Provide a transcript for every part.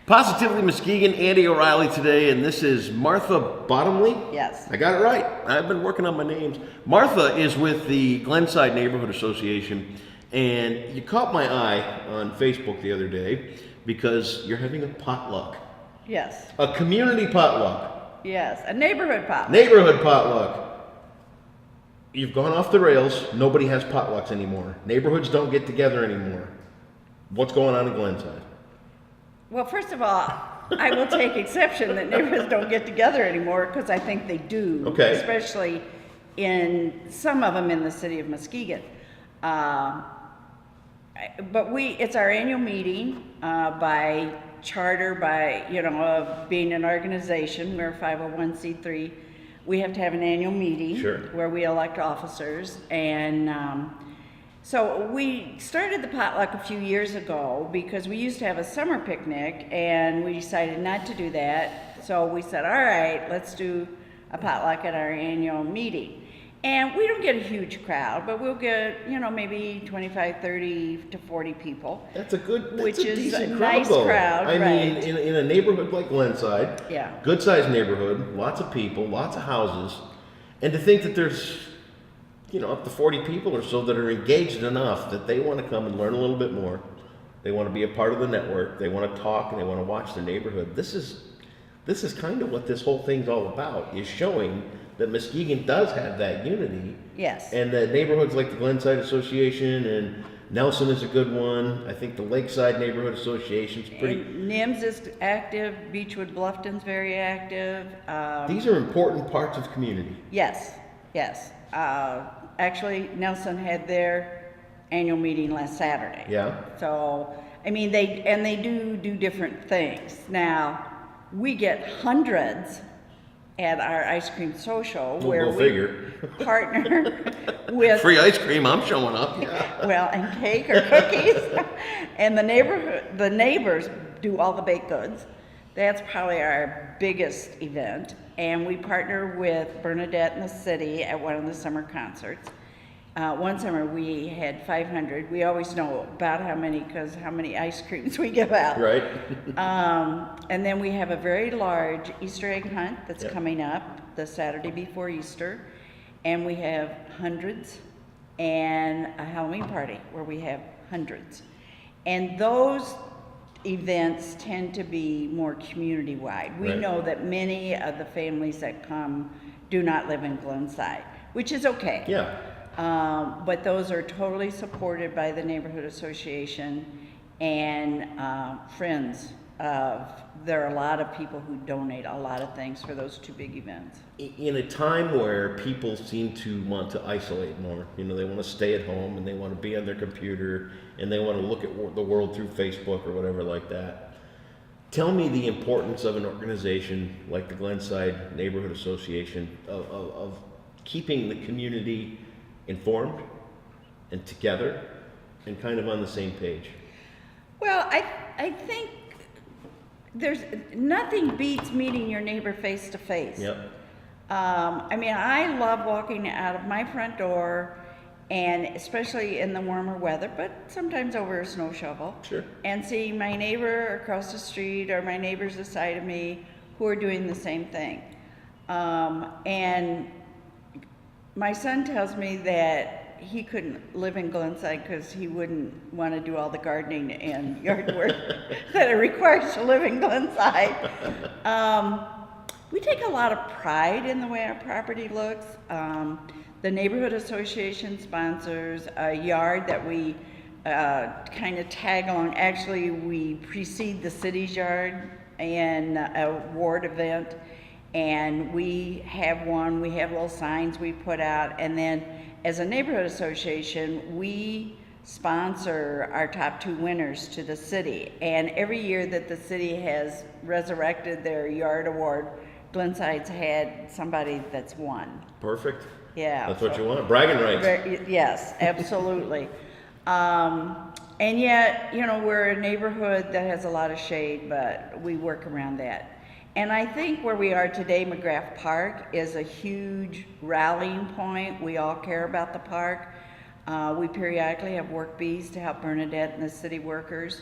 Positively Muskegon, Andy O'Reilly today, and this is Martha Bottomley. Yes. I got it right. I've been working on my names. Martha is with the Glenside Neighborhood Association, and you caught my eye on Facebook the other day because you're having a potluck. Yes. A community potluck. Yes. A neighborhood potluck. Neighborhood potluck. You've gone off the rails. Nobody has potlucks anymore. Neighborhoods don't get together anymore. What's going on in Glenside? Well, first of all, I will take exception that neighborhoods don't get together anymore because I think they do. Okay. Especially in some of them in the city of Muskegon. But it's our annual meeting by charter, by, of being an organization. We're a 501c3. We have to have an annual meeting where we elect officers. And so we started the potluck a few years ago because we used to have a summer picnic and we decided not to do that. So we said, all right, let's do a potluck at our annual meeting. And we don't get a huge crowd, but we'll get, maybe 25, 30 to 40 people. That's a decent nice crowd. I mean, in a neighborhood like Glenside, good sized neighborhood, lots of people, lots of houses, and to think that there's up to 40 people or so that are engaged enough that they want to come and learn a little bit more. They want to be a part of the network. They want to talk and they want to watch the neighborhood. This is kind of what this whole thing's all about, is showing that Muskegon does have that unity. Yes. And that neighborhoods like the Glenside Association and Nelson is a good one. I think the Lakeside Neighborhood Association's pretty. And NIMS is active. Beechwood Bluffton's very active. These are important parts of community. Yes. Actually, Nelson had their annual meeting last Saturday. Yeah. So, I mean, they do different things. Now, we get hundreds at our ice cream social where we partner with free ice cream. I'm showing up. Yeah. Well, and cake or cookies, and the neighbors do all the baked goods. That's probably our biggest event. And we partner with Bernadette in the city at one of the summer concerts. One summer we had 500. We always know about how many ice creams we give out. Right. And then we have a very large Easter egg hunt that's coming up the Saturday before Easter. And we have hundreds, and a Halloween party where we have hundreds. And those events tend to be more community-wide. We know that many of the families that come do not live in Glenside, which is okay. Yeah. But those are totally supported by the neighborhood association and friends. There are a lot of people who donate a lot of things for those two big events. In a time where people seem to want to isolate more, they want to stay at home and they want to be on their computer and they want to look at the world through Facebook or whatever like that. Tell me the importance of an organization like the Glenside Neighborhood Association of keeping the community informed and together and kind of on the same page. Well, I think there's nothing beats meeting your neighbor face to face. Yep. I mean, I love walking out of my front door, and especially in the warmer weather, but sometimes over a snow shovel. Sure. And seeing my neighbor across the street or my neighbors aside of me who are doing the same thing. And my son tells me that he couldn't live in Glenside because he wouldn't want to do all the gardening and yard work that it requires to live in Glenside. We take a lot of pride in the way our property looks. The neighborhood association sponsors a yard that we kind of tag along. Actually, we precede the city's yard in a ward event. And we have little signs we put out, and then as a neighborhood association, we sponsor our top two winners to the city. And every year that the city has resurrected their yard award, Glenside's had somebody that's won. Perfect. Yeah. That's what you want, bragging rights. Yes, absolutely. And yet, we're a neighborhood that has a lot of shade, but we work around that. And I think where we are today, McGrath Park is a huge rallying point. We all care about the park. We periodically have work bees to help Bernadette and the city workers.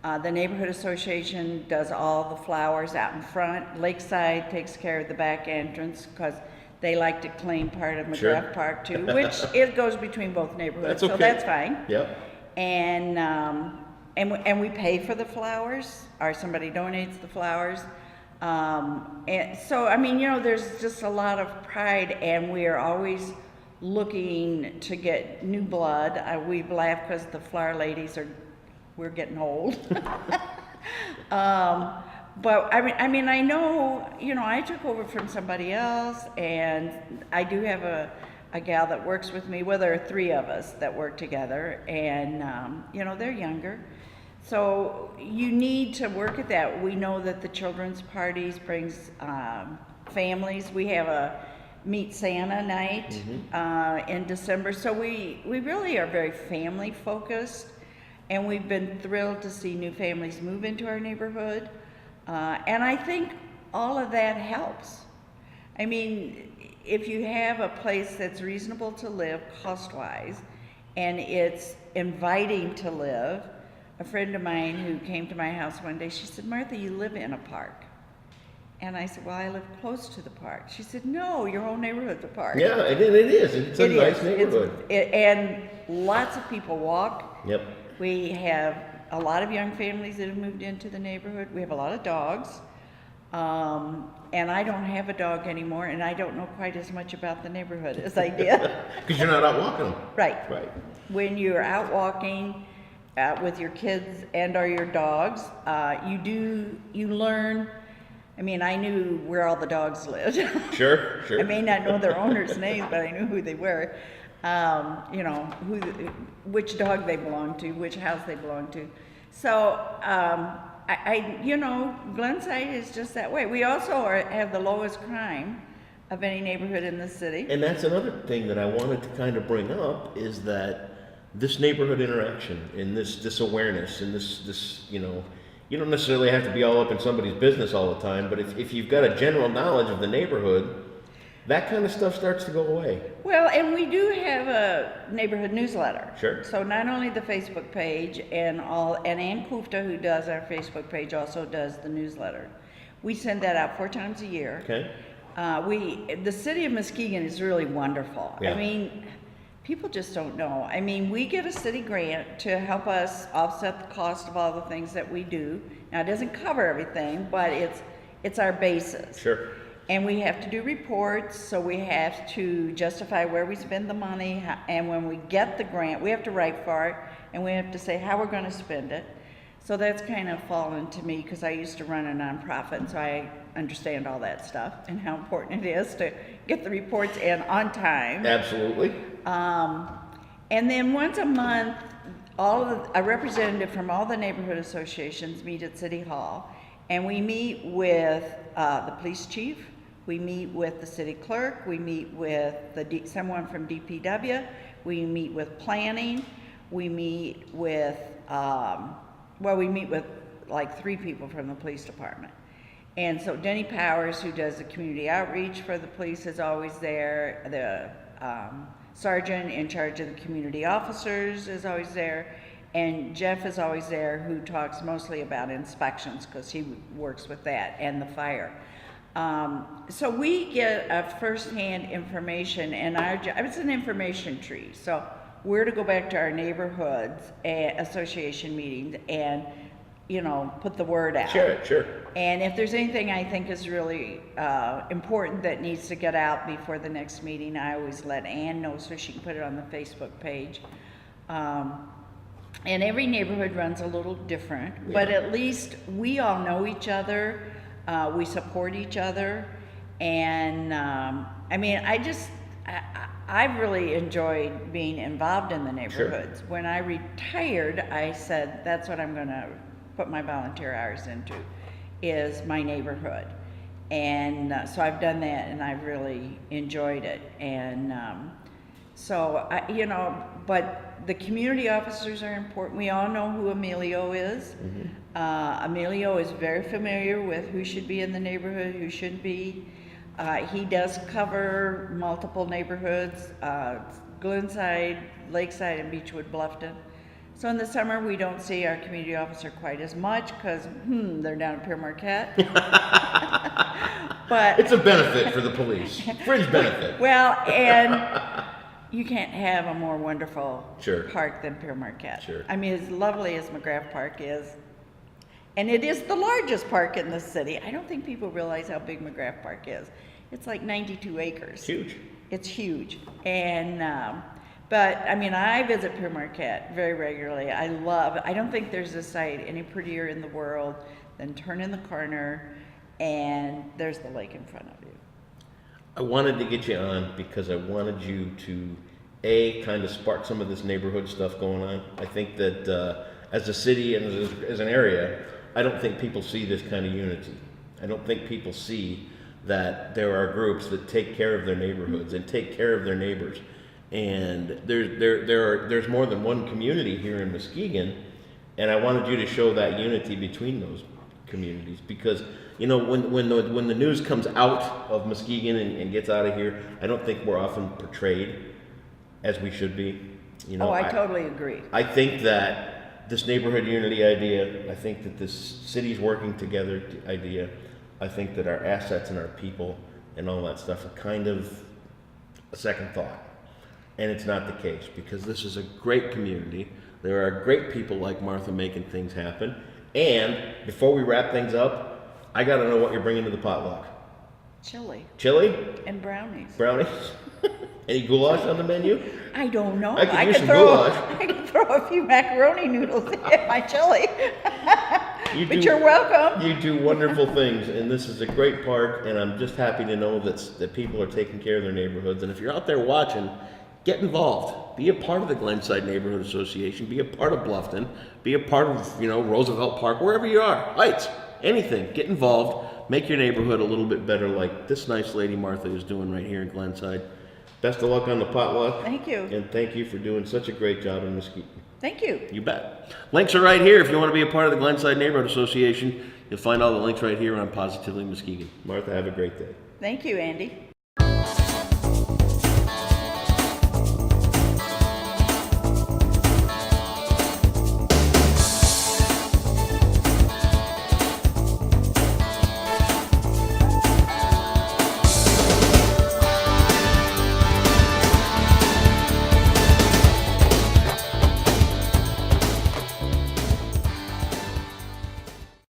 The neighborhood association does all the flowers out in front. Lakeside takes care of the back entrance because they like to claim part of Sure. McGrath Park too, which it goes between both neighborhoods, That's okay. so that's fine. Yep. And we pay for the flowers, or somebody donates the flowers. And so, I mean, there's just a lot of pride, and we are always looking to get new blood. We laugh because the flower ladies we're getting old. But I mean, I know, I took over from somebody else, and I do have a gal that works with me. Well, there are 3 of us that work together, and, they're younger. So you need to work at that. We know that the children's parties brings families. We have a Meet Santa night in December. So we really are very family focused, and we've been thrilled to see new families move into our neighborhood. And I think all of that helps. I mean, if you have a place that's reasonable to live cost-wise, and it's inviting to live. A friend of mine who came to my house one day, she said, "Martha, you live in a park." And I said, "Well, I live close to the park." She said, "No, your whole neighborhood's a park." Yeah, it is. It's a nice neighborhood. And lots of people walk. Yep. We have a lot of young families that have moved into the neighborhood. We have a lot of dogs. And I don't have a dog anymore, and I don't know quite as much about the neighborhood as I did. Because you're not out walking them. Right. Right. When you're out walking with your kids and/or your dogs, you learn. I mean, I knew where all the dogs lived. Sure. I may not know their owners' names, but I knew who they were. Which dog they belonged to, which house they belonged to. So, Glenside is just that way. We also have the lowest crime of any neighborhood in the city. And that's another thing that I wanted to kind of bring up is that this neighborhood interaction and this awareness and this you don't necessarily have to be all up in somebody's business all the time, but if you've got a general knowledge of the neighborhood, that kind of stuff starts to go away. Well, and we do have a neighborhood newsletter. Sure. So not only the Facebook page and Ann Kufta, who does our Facebook page, also does the newsletter. We send that out 4 times a year. Okay. The city of Muskegon is really wonderful. Yeah. I mean, people just don't know. I mean, we get a city grant to help us offset the cost of all the things that we do. Now, it doesn't cover everything, but it's our basis. Sure. And we have to do reports, so we have to justify where we spend the money, and when we get the grant, we have to write for it, and we have to say how we're going to spend it. So that's kind of fallen to me because I used to run a nonprofit, so I understand all that stuff and how important it is to get the reports in on time. Absolutely. And then once a month, a representative from all the neighborhood associations meet at City Hall, and we meet with the police chief, we meet with the city clerk, we meet with someone from DPW, we meet with planning, we meet with, we meet with like 3 people from the police department. And so Denny Powers, who does the community outreach for the police, is always there. The sergeant in charge of the community officers is always there. And Jeff is always there, who talks mostly about inspections because he works with that, and the fire. So we get a firsthand information, and it's an information tree. So we're to go back to our neighborhoods association meetings and, put the word out. Sure. And if there's anything I think is really important that needs to get out before the next meeting, I always let Ann know so she can put it on the Facebook page. And every neighborhood runs a little different, but at least we all know each other, we support each other, and I've really enjoyed being involved in the neighborhoods. Sure. When I retired, I said that's what I'm going to put my volunteer hours into, is my neighborhood. And so I've done that, and I've really enjoyed it. And but the community officers are important. We all know who Emilio is. Mm-hmm. Emilio is very familiar with who should be in the neighborhood, who shouldn't be. He does cover multiple neighborhoods, Glenside, Lakeside, and Beechwood Bluffton. So in the summer, we don't see our community officer quite as much because, they're down at Pere Marquette. But, It's a benefit for the police. Fringe benefit. well, and you can't have a more wonderful Sure. park than Pere Marquette. Sure. I mean, as lovely as McGrath Park is, and it is the largest park in the city. I don't think people realize how big McGrath Park is. It's like 92 acres. Huge. It's huge. And, but I mean, I visit Pere Marquette very regularly. I don't think there's a site any prettier in the world than turn in the corner and there's the lake in front of you. I wanted to get you on because I wanted you to, kind of spark some of this neighborhood stuff going on. I think that as a city and as an area, I don't think people see this kind of unity. I don't think people see that there are groups that take care of their neighborhoods and take care of their neighbors. And there's more than one community here in Muskegon, and I wanted you to show that unity between those communities because when the news comes out of Muskegon and gets out of here, I don't think we're often portrayed as we should be. I totally agree. I think that this neighborhood unity idea, I think that this city's working together idea, I think that our assets and our people and all that stuff are kind of a second thought. And it's not the case because this is a great community. There are great people like Martha making things happen. And before we wrap things up, I got to know what you're bringing to the potluck. Chili. Chili? And brownies. Brownies? Any goulash on the menu? I don't know. I could use some goulash. I could throw a few macaroni noodles in my chili. You're welcome. You do wonderful things, and this is a great park, and I'm just happy to know that people are taking care of their neighborhoods. And if you're out there watching, get involved. Be a part of the Glenside Neighborhood Association. Be a part of Bluffton. Be a part of, Roosevelt Park, wherever you are. Heights, anything. Get involved. Make your neighborhood a little bit better like this nice lady Martha is doing right here in Glenside. Best of luck on the potluck. Thank you. And thank you for doing such a great job in Muskegon. Thank you. You bet. Links are right here if you want to be a part of the Glenside Neighborhood Association. You'll find all the links right here on Positively Muskegon. Martha, have a great day. Thank you, Andy.